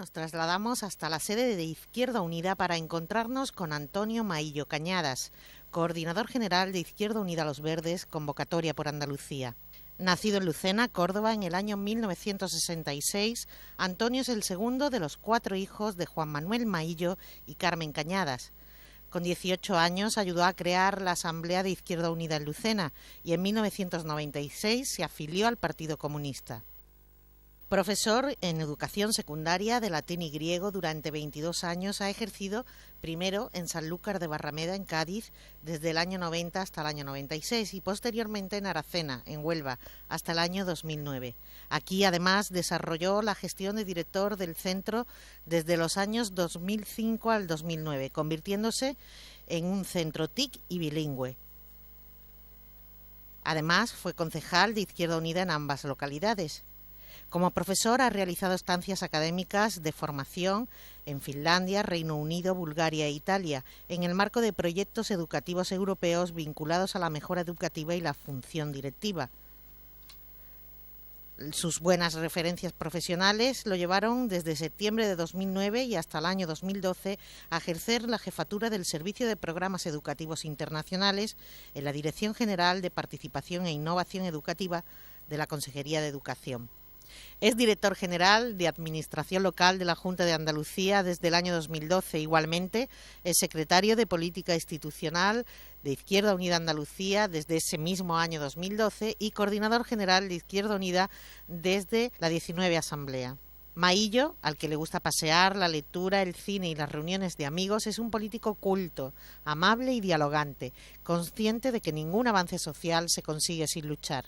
nos trasladamos hasta la sede de Izquierda Unida para encontrarnos con Antonio Maillo Cañadas, coordinador general de Izquierda Unida Los Verdes, convocatoria por Andalucía. Nacido en Lucena, Córdoba, en el año 1966, Antonio es el segundo de los 4 hijos de Juan Manuel Maillo y Carmen Cañadas. Con 18 años ayudó a crear la Asamblea de Izquierda Unida en Lucena y en 1996 se afilió al Partido Comunista. Profesor en educación secundaria de latín y griego durante 22 años, ha ejercido primero en Sanlúcar de Barrameda, en Cádiz, desde el año 90 hasta el año 96 y posteriormente en Aracena, en Huelva, hasta el año 2009. Aquí, además, desarrolló la gestión de director del centro desde los años 2005 al 2009, convirtiéndose en un centro TIC y bilingüe. Además, fue concejal de Izquierda Unida en ambas localidades. Como profesor ha realizado estancias académicas de formación en Finlandia, Reino Unido, Bulgaria e Italia, en el marco de proyectos educativos europeos vinculados a la mejora educativa y la función directiva. Sus buenas referencias profesionales lo llevaron desde septiembre de 2009 y hasta el año 2012 a ejercer la jefatura del Servicio de Programas Educativos Internacionales en la Dirección General de Participación e Innovación Educativa de la Consejería de Educación. Es director general de Administración Local de la Junta de Andalucía desde el año 2012. Igualmente, es secretario de Política Institucional de Izquierda Unida Andalucía desde ese mismo año 2012 y coordinador general de Izquierda Unida desde la 19 Asamblea. Maillo, al que le gusta pasear, la lectura, el cine y las reuniones de amigos, es un político culto, amable y dialogante, consciente de que ningún avance social se consigue sin luchar.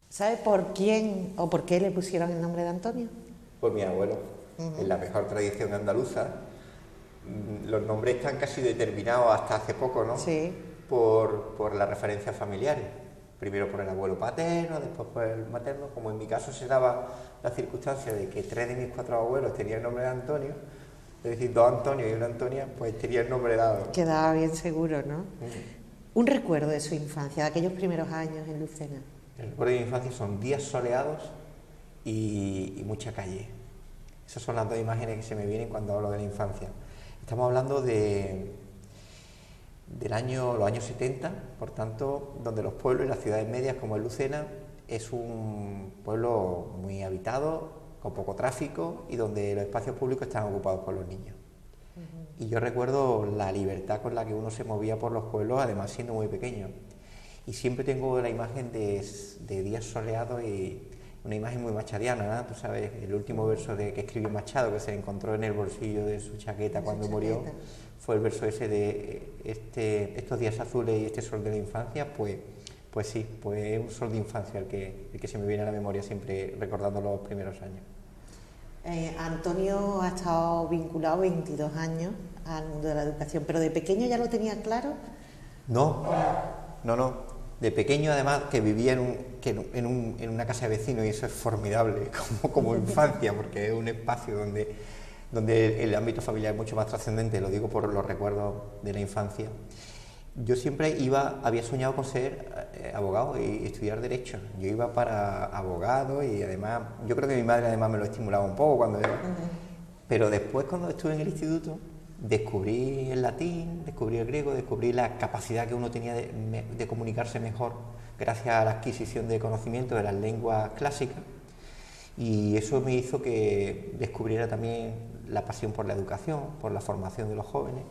¿Sabe por quién o por qué le pusieron el nombre de Antonio? Por mi abuelo. En la mejor tradición andaluza, los nombres están casi determinados hasta hace poco, ¿no? Sí. Por las referencias familiares. Primero por el abuelo paterno, después por el materno. Como en mi caso se daba la circunstancia de que 3 de mis 4 abuelos tenían el nombre de Antonio, es decir, 2 Antonio y 1 Antonia, pues tenía el nombre dado. Quedaba bien seguro, ¿no? Un recuerdo de su infancia, de aquellos primeros años en Lucena. El recuerdo de mi infancia son días soleados y mucha calle. Esas son las 2 imágenes que se me vienen cuando hablo de la infancia. Estamos hablando los años 70, por tanto, donde los pueblos y las ciudades medias como es Lucena es un pueblo muy habitado, con poco tráfico y donde los espacios públicos están ocupados por los niños. Y yo recuerdo la libertad con la que uno se movía por los pueblos, además siendo muy pequeño. Y siempre tengo la imagen de días soleados y una imagen muy machadiana, ¿no? Tú sabes, el último verso que escribió Machado, que se encontró en el bolsillo de su chaqueta cuando murió, fue el verso ese de estos días azules y este sol de la infancia, pues sí, pues es un sol de infancia el que se me viene a la memoria siempre recordando los primeros años. Antonio ha estado vinculado 22 años al mundo de la educación, pero ¿de pequeño ya lo tenía claro? No. De pequeño, además, que vivía en una casa de vecinos, y eso es formidable como infancia, porque es un espacio donde el ámbito familiar es mucho más trascendente, lo digo por los recuerdos de la infancia. Yo siempre había soñado con ser abogado y estudiar Derecho. Yo iba para abogado y además, yo creo que mi madre además me lo estimulaba un poco cuando iba. Pero después, cuando estuve en el instituto, descubrí el latín, descubrí el griego, descubrí la capacidad que uno tenía de comunicarse mejor gracias a la adquisición de conocimiento de las lenguas clásicas, y eso me hizo que descubriera también la pasión por la educación, por la formación de los jóvenes,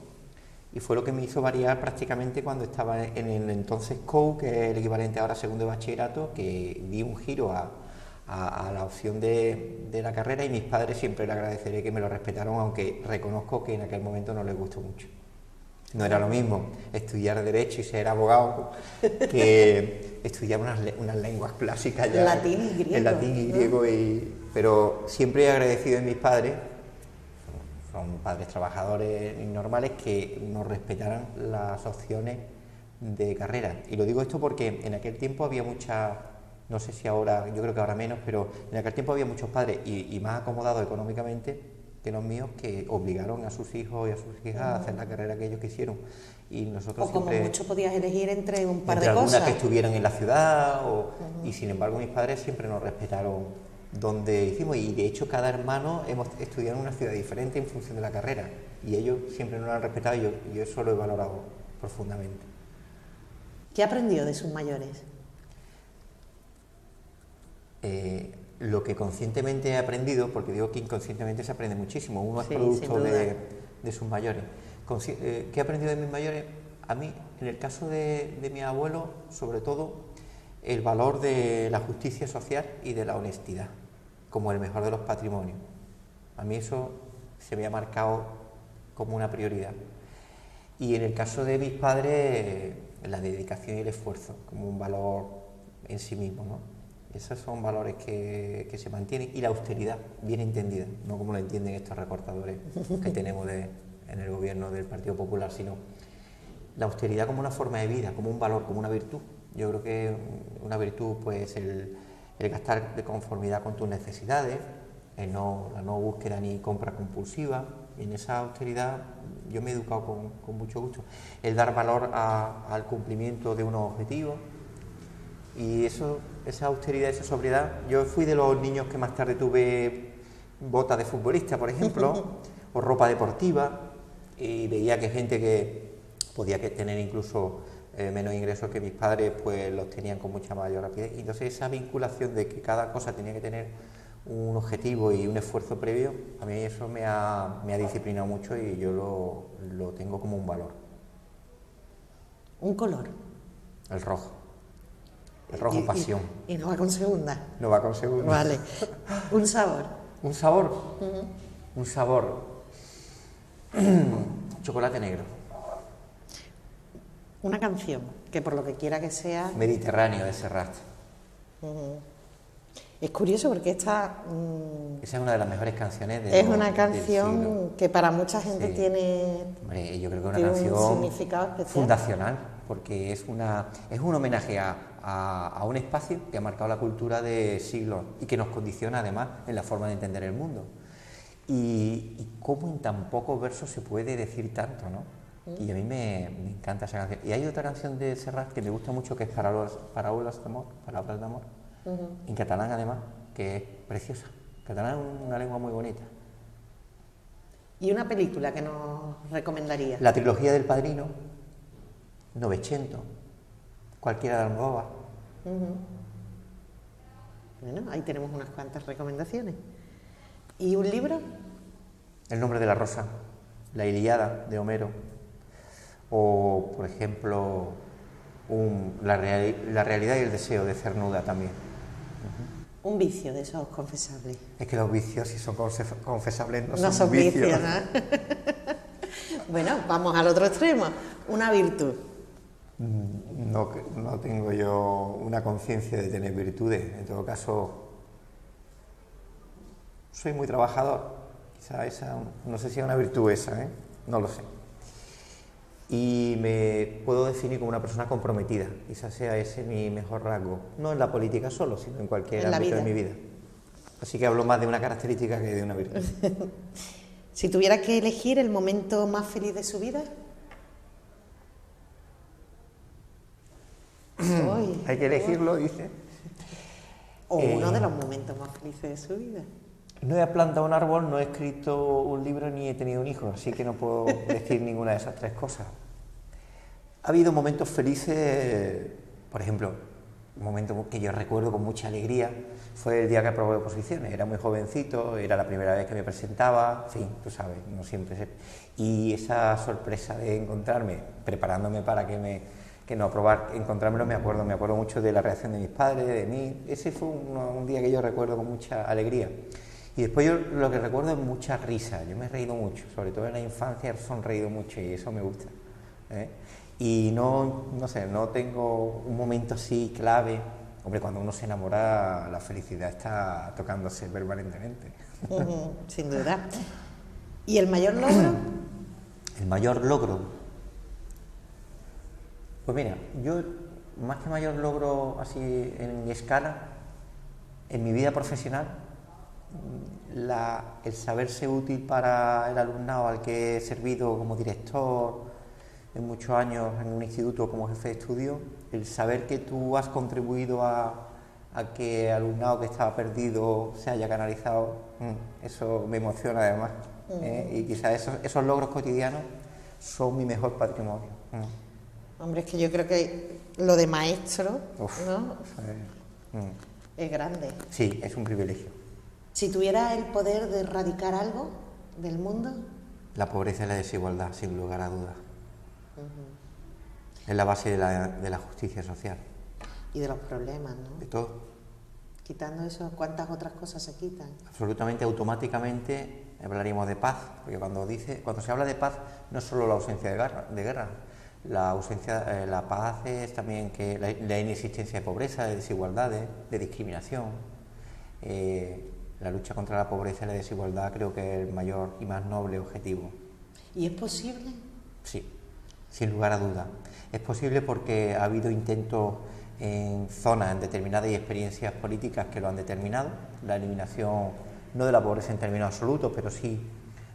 y fue lo que me hizo variar prácticamente cuando estaba en el entonces COU, que es el equivalente ahora a segundo de bachillerato, que di un giro a la opción de la carrera, y mis padres siempre le agradeceré que me lo respetaron, aunque reconozco que en aquel momento no les gustó mucho. No era lo mismo estudiar Derecho y ser abogado que estudiar unas lenguas clásicas ya. Latín y griego. El latín y griego, pero siempre he agradecido a mis padres, son padres trabajadores y normales, que nos respetaran las opciones de carrera. Y lo digo esto porque en aquel tiempo había no sé si ahora, yo creo que ahora menos, pero en aquel tiempo había muchos padres y más acomodados económicamente los míos, que obligaron a sus hijos y a sus hijas a hacer la carrera que ellos quisieron. Y nosotros o como siempre, mucho podías elegir entre un par entre de algunas cosas. que estuvieran en la ciudad, y sin embargo mis padres siempre nos respetaron donde hicimos, y de hecho cada hermano hemos estudiado en una ciudad diferente en función de la carrera, y ellos siempre nos lo han respetado, y yo eso lo he valorado profundamente. ¿Qué aprendió de sus mayores? Lo que conscientemente he aprendido, porque digo que inconscientemente se aprende muchísimo, uno es Sí, producto sin duda. de sus mayores. ¿Qué he aprendido de mis mayores? A mí, en el caso de mi abuelo, sobre todo, el valor de la justicia social y de la honestidad, como el mejor de los patrimonios. A mí eso se me ha marcado como una prioridad. Y en el caso de mis padres, la dedicación y el esfuerzo, como un valor en sí mismo, ¿no? Esos son valores que se mantienen, y la austeridad, bien entendida, no como lo entienden estos recortadores que tenemos en el gobierno del Partido Popular, sino la austeridad como una forma de vida, como un valor, como una virtud. Yo creo que una virtud pues el gastar de conformidad con tus necesidades, la no búsqueda ni compra compulsiva, y en esa austeridad yo me he educado con mucho gusto. El dar valor al cumplimiento de unos objetivos, y esa austeridad, esa sobriedad. Yo fui de los niños que más tarde tuve botas de futbolista, por ejemplo, o ropa deportiva, y veía que gente que podía tener incluso menos ingresos que mis padres, pues los tenían con mucha mayor rapidez. Y entonces esa vinculación de que cada cosa tenía que tener un objetivo y un esfuerzo previo, a mí eso me ha disciplinado mucho, y yo lo tengo como un valor. Un color. El rojo. El rojo pasión. Y no va con segunda. No va con segunda. Vale. Un sabor. ¿Un sabor? Un sabor. Chocolate negro. Una canción, que por lo que quiera que sea... Mediterráneo, de Serrat. Es curioso porque esta... Esa es una de las mejores canciones es una del canción siglo. que para mucha gente Sí. tiene... Hombre, yo creo que es una tiene un canción significado especial. fundacional, porque es un homenaje a un espacio que ha marcado la cultura de siglos y que nos condiciona además en la forma de entender el mundo. Y cómo en tan pocos versos se puede decir tanto, ¿no? Y a mí me encanta esa canción. Y hay otra canción de Serrat que me gusta mucho, que es Paraules d'amor, Palabras de amor, en catalán además, que es preciosa. Catalán es una lengua muy bonita. ¿Y una película que nos recomendaría? La trilogía del Padrino, Novecento, cualquiera de Almodóvar. Bueno, ahí tenemos unas cuantas recomendaciones. ¿Y un libro? El nombre de la rosa, La Ilíada de Homero, o por ejemplo la realidad y el deseo de Cernuda también. Un vicio de esos confesables. Es que los vicios, si son confesables, No son son vicios. vicios, ¿no? Bueno, vamos al otro extremo. Una virtud. No tengo yo una conciencia de tener virtudes. En todo caso, soy muy trabajador. Quizá esa, no sé si es una virtud esa, ¿eh? No lo sé. Y me puedo definir como una persona comprometida. Quizás sea ese mi mejor rasgo. No en la política solo, sino en cualquier ámbito de mi vida. Así que hablo más de una característica que de una virtud. Si tuviera que elegir el momento más feliz de su vida. Hay que elegirlo, dice. O uno de los momentos más felices de su vida. No he plantado un árbol, no he escrito un libro, ni he tenido un hijo, así que no puedo decir ninguna de esas tres cosas. Ha habido momentos felices, por ejemplo, un momento que yo recuerdo con mucha alegría, fue el día que aprobé oposiciones. Era muy jovencito, era la primera vez que me presentaba, en fin, tú sabes, no siempre sé. Y esa sorpresa de encontrarme, preparándome para que no aprobar, encontrármelo, me acuerdo mucho de la reacción de mis padres, de mí. Ese fue un día que yo recuerdo con mucha alegría. Y después yo lo que recuerdo es mucha risa. Yo me he reído mucho, sobre todo en la infancia he sonreído mucho, y eso me gusta, ¿eh? Y no sé, no tengo un momento así clave. Hombre, cuando uno se enamora, la felicidad está tocándose permanentemente. Sin duda. ¿Y el mayor logro? El mayor logro. Pues mira, yo más que mayor logro así en mi escala, en mi vida profesional, el saberse útil para el alumnado al que he servido como director en muchos años en un instituto como jefe de estudio, el saber que tú has contribuido a que el alumnado que estaba perdido se haya canalizado, eso me emociona además. Y quizás esos logros cotidianos son mi mejor patrimonio. Hombre, es que yo creo que lo de maestro, ¿no? Es grande. Sí, es un privilegio. Si tuvieras el poder de erradicar algo del mundo... La pobreza y la desigualdad, sin lugar a dudas. Es la base de la justicia social. Y de los problemas, ¿no? De todo. Quitando eso, ¿cuántas otras cosas se quitan? Absolutamente, automáticamente hablaríamos de paz, porque cuando se habla de paz no es solo la ausencia de guerra. La paz es también que la inexistencia de pobreza, de desigualdades, de discriminación. La lucha contra la pobreza y la desigualdad creo que es el mayor y más noble objetivo. ¿Y es posible? Sí, sin lugar a dudas. Es posible porque ha habido intentos en zonas, en determinadas y experiencias políticas que lo han determinado. La eliminación, no de la pobreza en términos absolutos, pero sí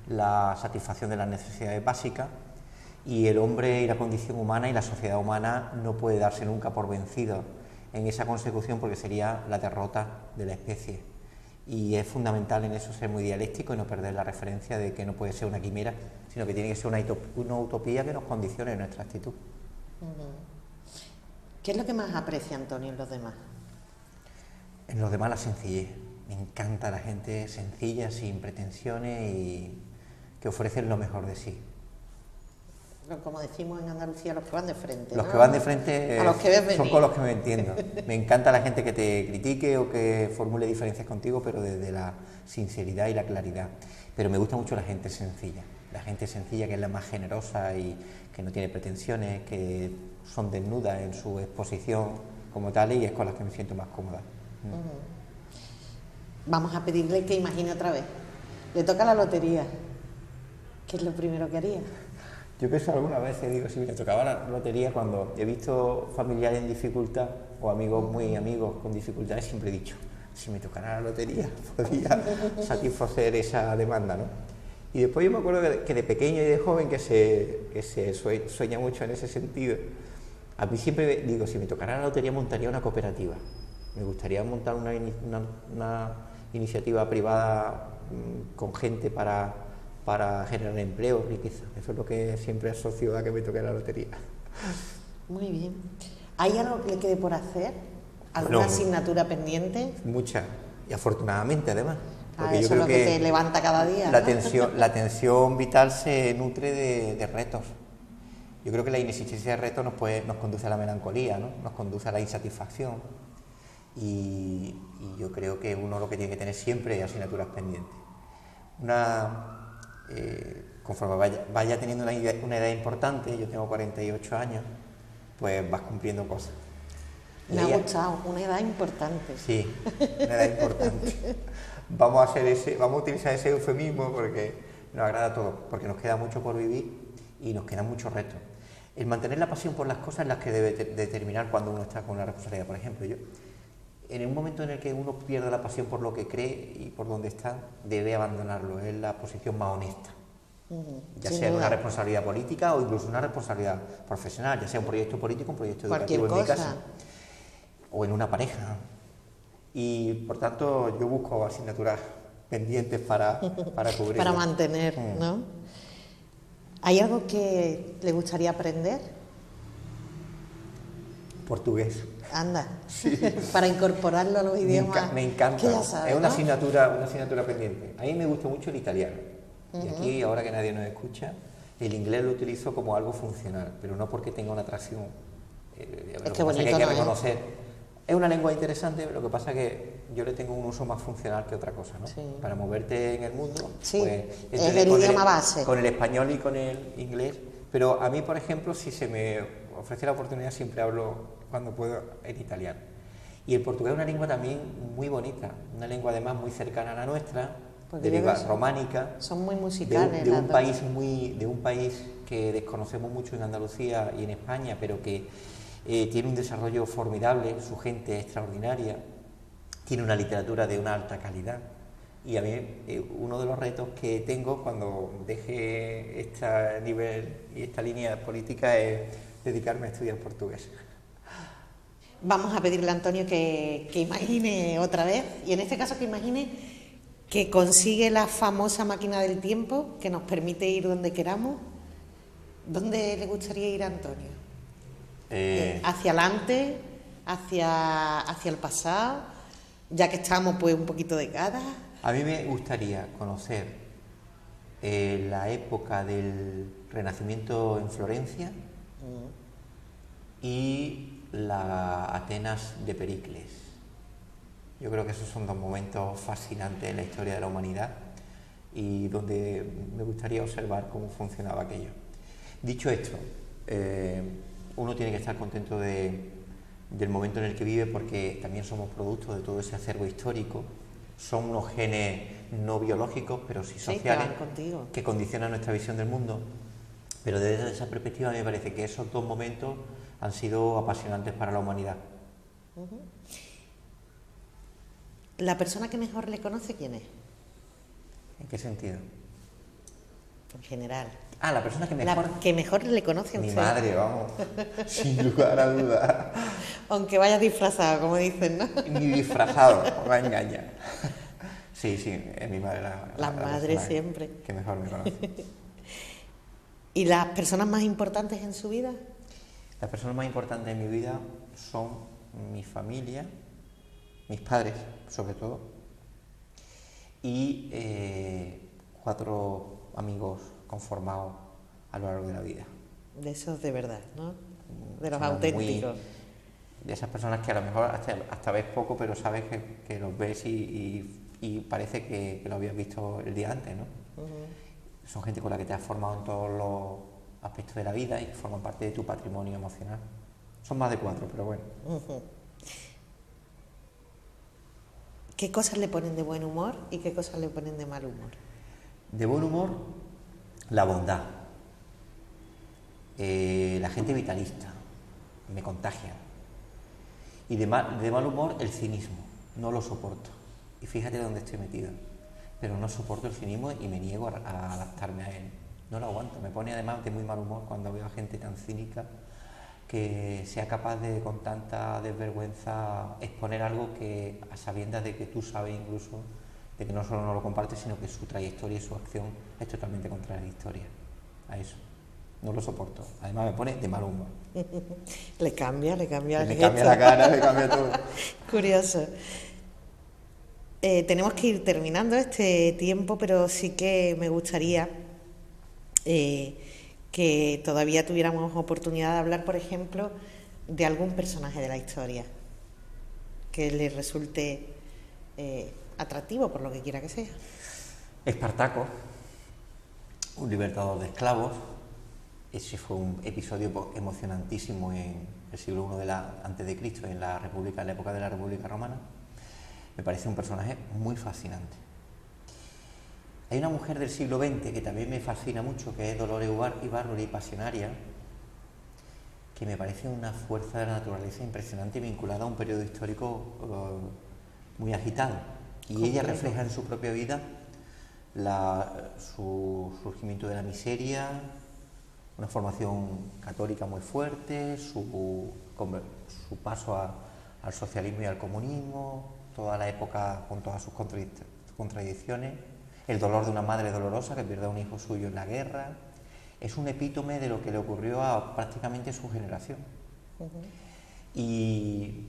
la satisfacción de las necesidades básicas. Y el hombre y la condición humana y la sociedad humana no puede darse nunca por vencido en esa consecución, porque sería la derrota de la especie. Y es fundamental en eso ser muy dialéctico y no perder la referencia de que no puede ser una quimera, sino que tiene que ser una utopía que nos condicione nuestra actitud. ¿Qué es lo que más aprecia Antonio en los demás? En los demás la sencillez. Me encanta la gente sencilla, sin pretensiones y que ofrecen lo mejor de sí. Como decimos en Andalucía, los que van de frente. Los ¿no? que van de frente a los que ves venir. Son con los que me entiendo. Me encanta la gente que te critique o que formule diferencias contigo, pero desde la sinceridad y la claridad. Pero me gusta mucho la gente sencilla que es la más generosa y que no tiene pretensiones, que son desnudas en su exposición como tal, y es con las que me siento más cómoda. Vamos a pedirle que imagine otra vez. Le toca la lotería. ¿Qué es lo primero que haría? Yo pienso algunas veces, digo, si me tocaba la lotería, cuando he visto familiares en dificultad o amigos muy amigos con dificultades, siempre he dicho, si me tocara la lotería, podría satisfacer esa demanda, ¿no? Y después yo me acuerdo que de pequeño y de joven que se sueña mucho en ese sentido. A mí siempre digo, si me tocara la lotería montaría una cooperativa. Me gustaría montar una iniciativa privada con gente para generar empleo, riqueza. Eso es lo que siempre asocio a que me toque la lotería. Muy bien. ¿Hay algo que le quede por hacer? ¿Alguna asignatura pendiente? Muchas, y afortunadamente además. Porque eso es lo que te levanta cada día, ¿no? La tensión vital se nutre de retos. Yo creo que la inexistencia de retos nos conduce a la melancolía, ¿no? Nos conduce a la insatisfacción. Y yo creo que uno lo que tiene que tener siempre es asignaturas pendientes. Conforme vaya teniendo una edad importante, yo tengo 48 años, pues vas cumpliendo cosas. Me ha gustado, una edad importante. Sí, una edad importante. Vamos a utilizar ese eufemismo porque nos agrada todo, porque nos queda mucho por vivir y nos quedan muchos retos. El mantener la pasión por las cosas es las que debe determinar cuando uno está con una responsabilidad. Por ejemplo, en un momento en el que uno pierde la pasión por lo que cree y por donde está, debe abandonarlo. Es la posición más honesta. Ya sea en una responsabilidad política o incluso una responsabilidad profesional, ya sea un proyecto político, un proyecto educativo en mi caso, o en una pareja. Y por tanto yo busco asignaturas pendientes para cubrir. Para mantener, ¿no? ¿Hay algo que le gustaría aprender? Portugués. Anda, sí. Para incorporarlo a los idiomas. Me encanta, que ya sabes, es una, ¿no? asignatura pendiente. A mí me gusta mucho el italiano. Y aquí, ahora que nadie nos escucha, el inglés lo utilizo como algo funcional, pero no porque tenga una atracción. Es que bonito, hay que ¿no? reconocer. Es una lengua interesante, lo que pasa es que yo le tengo un uso más funcional que otra cosa, ¿no? Sí. Para moverte en el mundo, sí, pues, es el idioma base. Con el español y con el inglés. Pero a mí, por ejemplo, si se me ofrece la oportunidad, siempre hablo cuando puedo en italiano. Y el portugués es una lengua también muy bonita, una lengua además muy cercana a la nuestra, de lengua románica. Son muy musicales. De un país que desconocemos mucho en Andalucía y en España, pero que tiene un desarrollo formidable, su gente es extraordinaria, tiene una literatura de una alta calidad. Y a mí uno de los retos que tengo cuando deje este nivel y esta línea política es dedicarme a estudiar portugués. Vamos a pedirle a Antonio que imagine otra vez, y en este caso que imagine que consigue la famosa máquina del tiempo que nos permite ir donde queramos. ¿Dónde le gustaría ir a Antonio? ¿Hacia adelante? ¿Hacia el pasado? Ya que estamos pues un poquito de cada. A mí me gustaría conocer la época del Renacimiento en Florencia y la Atenas de Pericles. Yo creo que esos son dos momentos fascinantes en la historia de la humanidad y donde me gustaría observar cómo funcionaba aquello. Dicho esto, uno tiene que estar contento del momento en el que vive, porque también somos productos de todo ese acervo histórico. Son unos genes no biológicos, pero sí sociales, que condicionan nuestra visión del mundo. Pero desde esa perspectiva me parece que esos dos momentos han sido apasionantes para la humanidad. ¿La persona que mejor le conoce quién es? ¿En qué sentido? En general. Ah, la persona que mejor... La que mejor le conoce a usted. Mi madre, vamos, sin lugar a dudas. Aunque vaya disfrazado, como dicen, ¿no? Ni disfrazado, me engaña. Sí, es mi madre la madre siempre. Que mejor me conoce. ¿Y las personas más importantes en su vida? Las personas más importantes en mi vida son mi familia, mis padres, sobre todo, y 4 amigos conformados a lo largo de la vida. De esos de verdad, ¿no? De los auténticos. De esas personas que a lo mejor hasta ves poco, pero sabes que los ves y parece que lo habías visto el día antes, ¿no? Son gente con la que te has formado en todos los aspectos de la vida y que forman parte de tu patrimonio emocional. Son más de 4, pero bueno. ¿Qué cosas le ponen de buen humor y qué cosas le ponen de mal humor? De buen humor, la bondad. La gente vitalista, me contagia. Y de mal humor, el cinismo. No lo soporto. Y fíjate dónde estoy metido. Pero no soporto el cinismo y me niego a adaptarme a él. No lo aguanto. Me pone además de muy mal humor cuando veo a gente tan cínica que sea capaz de, con tanta desvergüenza, exponer algo que, a sabiendas de que tú sabes incluso, de que no solo no lo compartes, sino que su trayectoria y su acción es totalmente contraria a la historia. A eso. No lo soporto. Además me pone de mal humor. Le cambia la cara, le cambia todo. Curioso. Tenemos que ir terminando este tiempo, pero sí que me gustaría que todavía tuviéramos oportunidad de hablar, por ejemplo, de algún personaje de la historia que le resulte atractivo, por lo que quiera que sea. Espartaco, un libertador de esclavos. Ese fue un episodio emocionantísimo en el siglo I antes de Cristo, en la época de la República Romana. Me parece un personaje muy fascinante. Hay una mujer del siglo XX que también me fascina mucho, que es Dolores Ibárruri, Pasionaria, que me parece una fuerza de la naturaleza impresionante vinculada a un periodo histórico muy agitado. Y ella refleja en su propia vida su surgimiento de la miseria, una formación católica muy fuerte, su paso al socialismo y al comunismo, toda la época con todas sus contradicciones, el dolor de una madre dolorosa que pierde a un hijo suyo en la guerra. Es un epítome de lo que le ocurrió a prácticamente su generación. Y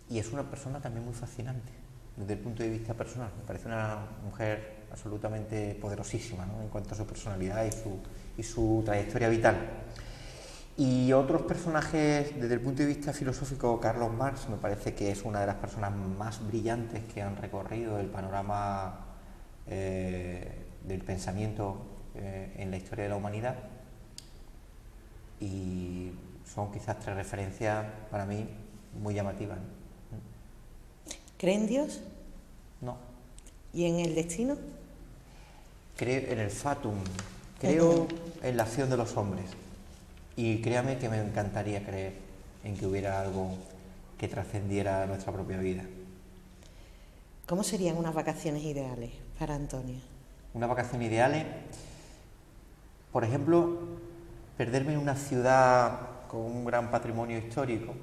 es una persona también muy fascinante desde el punto de vista personal. Me parece una mujer absolutamente poderosísima, ¿no?, en cuanto a su personalidad y su trayectoria vital. Y otros personajes, desde el punto de vista filosófico, Carlos Marx me parece que es una de las personas más brillantes que han recorrido el panorama del pensamiento en la historia de la humanidad, y son quizás 3 referencias para mí muy llamativas. ¿Cree en Dios? No. ¿Y en el destino? Creo en el fatum, creo en la acción de los hombres. Y créame que me encantaría creer en que hubiera algo que trascendiera nuestra propia vida. ¿Cómo serían unas vacaciones ideales? para Antonio? Unas vacaciones ideales, por ejemplo, perderme en una ciudad con un gran patrimonio histórico,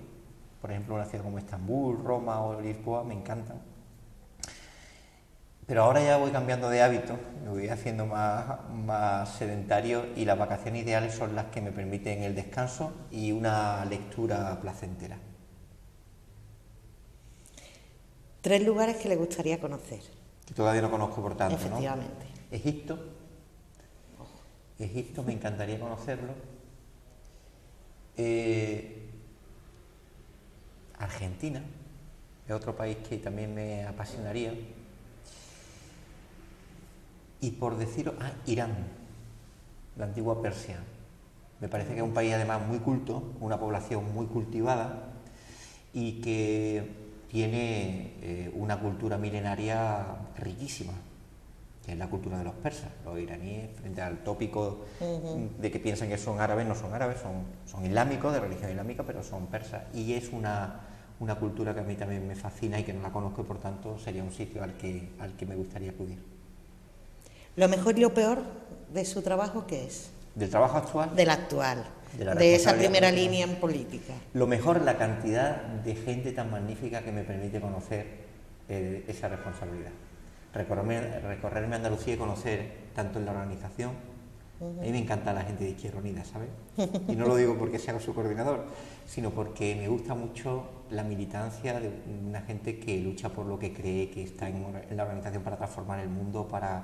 por ejemplo una ciudad como Estambul, Roma o Lisboa, me encantan. Pero ahora ya voy cambiando de hábito, me voy haciendo más sedentario y las vacaciones ideales son las que me permiten el descanso y una lectura placentera. 3 lugares que le gustaría conocer. Que todavía no conozco por tanto, ¿no? Efectivamente. Egipto, me encantaría conocerlo. Argentina, es otro país que también me apasionaría. Y por deciros, Irán, la antigua Persia. Me parece que es un país además muy culto, una población muy cultivada y que tiene una cultura milenaria riquísima, que es la cultura de los persas. Los iraníes, frente al tópico de que piensan que son árabes, no son árabes, son islámicos, de religión islámica, pero son persas. Y es una cultura que a mí también me fascina y que no la conozco y por tanto sería un sitio al que me gustaría acudir. ¿Lo mejor y lo peor de su trabajo qué es? ¿Del trabajo actual? Del actual, de esa primera línea en política. Lo mejor, la cantidad de gente tan magnífica que me permite conocer esa responsabilidad. Recorrerme Andalucía y conocer tanto en la organización. A mí me encanta la gente de Izquierda Unida, ¿sabes? Y no lo digo porque sea su coordinador, sino porque me gusta mucho la militancia de una gente que lucha por lo que cree, que está en la organización para transformar el mundo, para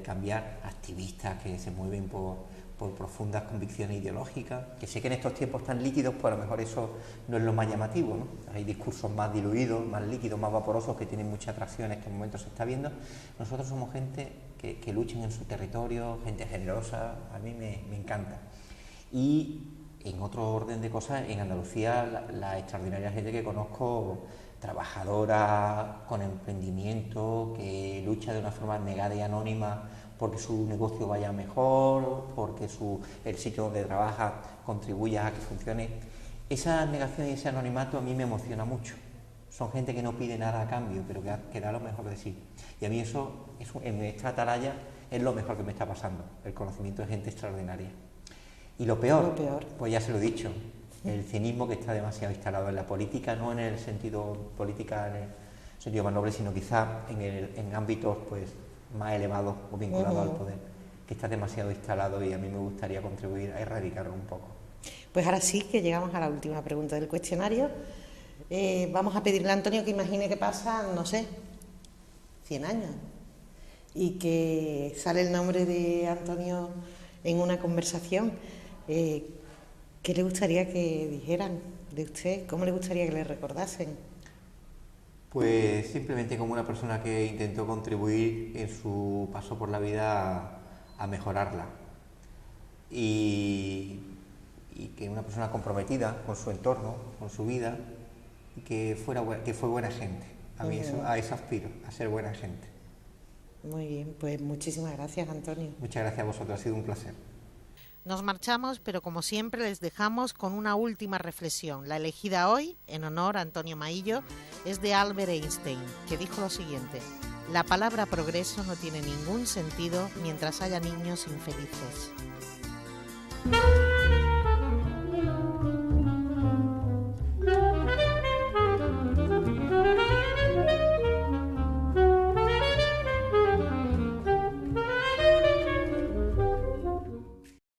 cambiar, activistas que se mueven por profundas convicciones ideológicas, que sé que en estos tiempos tan líquidos, pues a lo mejor eso no es lo más llamativo, ¿no? Hay discursos más diluidos, más líquidos, más vaporosos, que tienen mucha atracción en estos momentos se está viendo. Nosotros somos gente que luchan en su territorio, gente generosa, a mí me encanta. Y en otro orden de cosas, en Andalucía, la extraordinaria gente que conozco, trabajadora, con emprendimiento, que lucha de una forma negada y anónima porque su negocio vaya mejor, porque el sitio donde trabaja contribuya a que funcione. Esa negación y ese anonimato a mí me emociona mucho. Son gente que no pide nada a cambio, pero que da lo mejor de sí. Y a mí eso en nuestra atalaya es lo mejor que me está pasando, el conocimiento de gente extraordinaria. Y lo peor, pues ya se lo he dicho, el cinismo que está demasiado instalado en la política, no en el sentido política, en el sentido más noble, sino quizá en ámbitos pues más elevados o vinculados al poder, que está demasiado instalado y a mí me gustaría contribuir a erradicarlo un poco. Pues ahora sí que llegamos a la última pregunta del cuestionario. Vamos a pedirle a Antonio que imagine que pasan, no sé, 100 años y que sale el nombre de Antonio en una conversación. ¿Qué le gustaría que dijeran de usted? ¿Cómo le gustaría que le recordasen? Pues simplemente como una persona que intentó contribuir en su paso por la vida a mejorarla y que una persona comprometida con su entorno, con su vida y que fue buena gente. A eso aspiro, a ser buena gente. Muy bien, pues muchísimas gracias, Antonio. Muchas gracias a vosotros, ha sido un placer. Nos marchamos, pero como siempre les dejamos con una última reflexión. La elegida hoy, en honor a Antonio Maillo, es de Albert Einstein, que dijo lo siguiente: la palabra progreso no tiene ningún sentido mientras haya niños infelices.